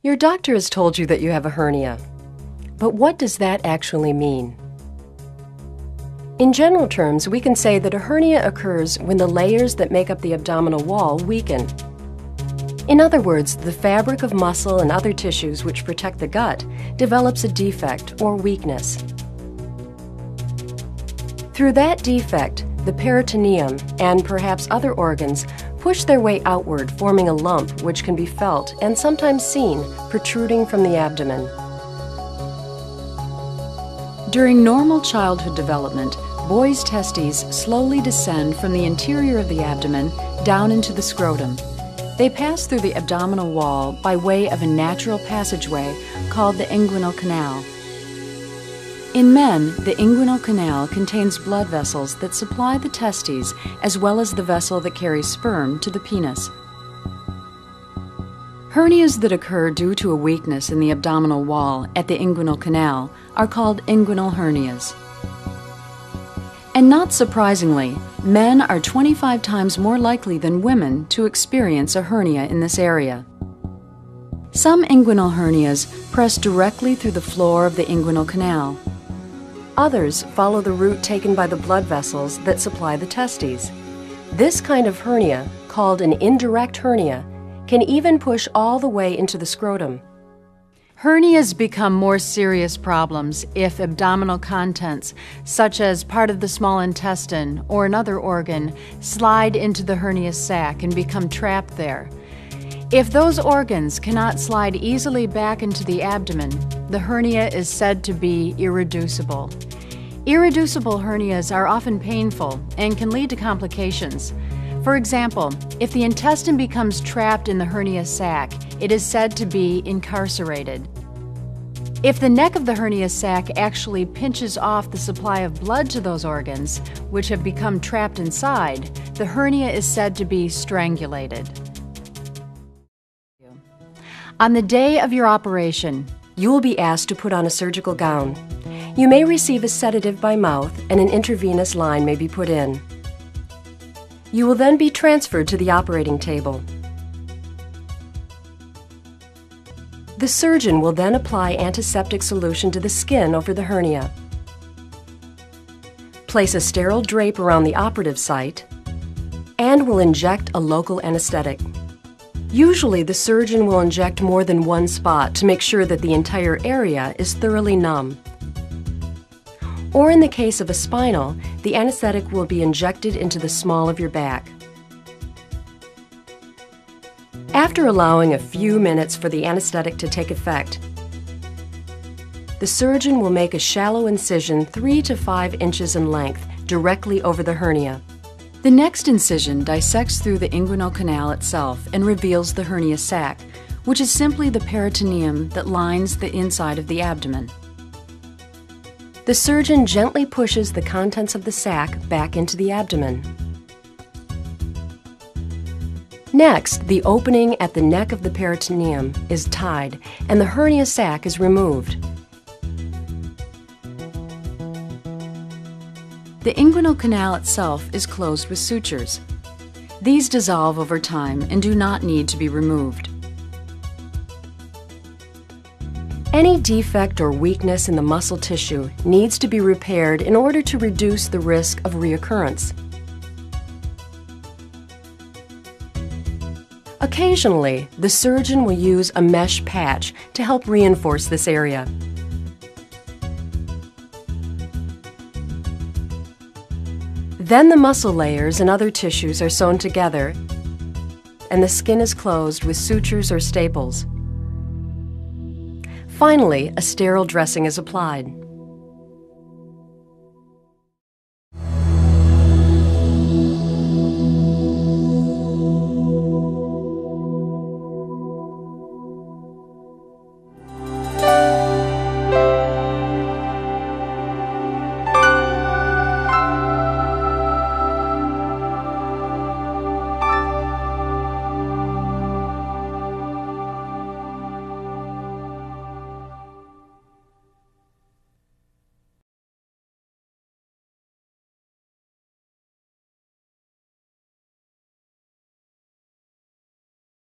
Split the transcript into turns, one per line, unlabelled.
Your doctor has told you that you have a hernia, but what does that actually mean? In general terms, we can say that a hernia occurs when the layers that make up the abdominal wall weaken. In other words, the fabric of muscle and other tissues which protect the gut develops a defect or weakness. Through that defect, the peritoneum and perhaps other organs push their way outward, forming a lump which can be felt and sometimes seen protruding from the abdomen. During normal childhood development, boys' testes slowly descend from the interior of the abdomen down into the scrotum. They pass through the abdominal wall by way of a natural passageway called the inguinal canal. In men, the inguinal canal contains blood vessels that supply the testes as well as the vessel that carries sperm to the penis. Hernias that occur due to a weakness in the abdominal wall at the inguinal canal are called inguinal hernias. And not surprisingly, men are 25 times more likely than women to experience a hernia in this area. Some inguinal hernias press directly through the floor of the inguinal canal. Others follow the route taken by the blood vessels that supply the testes. This kind of hernia, called an indirect hernia, can even push all the way into the scrotum. Hernias become more serious problems if abdominal contents, such as part of the small intestine or another organ, slide into the hernia sac and become trapped there. If those organs cannot slide easily back into the abdomen, the hernia is said to be irreducible. Irreducible hernias are often painful and can lead to complications. For example, if the intestine becomes trapped in the hernia sac, it is said to be incarcerated. If the neck of the hernia sac actually pinches off the supply of blood to those organs, which have become trapped inside, the hernia is said to be strangulated. On the day of your operation, you will be asked to put on a surgical gown. You may receive a sedative by mouth and an intravenous line may be put in. You will then be transferred to the operating table. The surgeon will then apply antiseptic solution to the skin over the hernia. Place a sterile drape around the operative site and will inject a local anesthetic. Usually, the surgeon will inject more than one spot to make sure that the entire area is thoroughly numb. Or in the case of a spinal, the anesthetic will be injected into the small of your back. After allowing a few minutes for the anesthetic to take effect, the surgeon will make a shallow incision 3 to 5 inches in length directly over the hernia. The next incision dissects through the inguinal canal itself and reveals the hernia sac, which is simply the peritoneum that lines the inside of the abdomen. The surgeon gently pushes the contents of the sac back into the abdomen. Next, the opening at the neck of the peritoneum is tied and the hernia sac is removed. The inguinal canal itself is closed with sutures. These dissolve over time and do not need to be removed. Any defect or weakness in the muscle tissue needs to be repaired in order to reduce the risk of reoccurrence. Occasionally, the surgeon will use a mesh patch to help reinforce this area. Then the muscle layers and other tissues are sewn together and the skin is closed with sutures or staples. Finally, a sterile dressing is applied.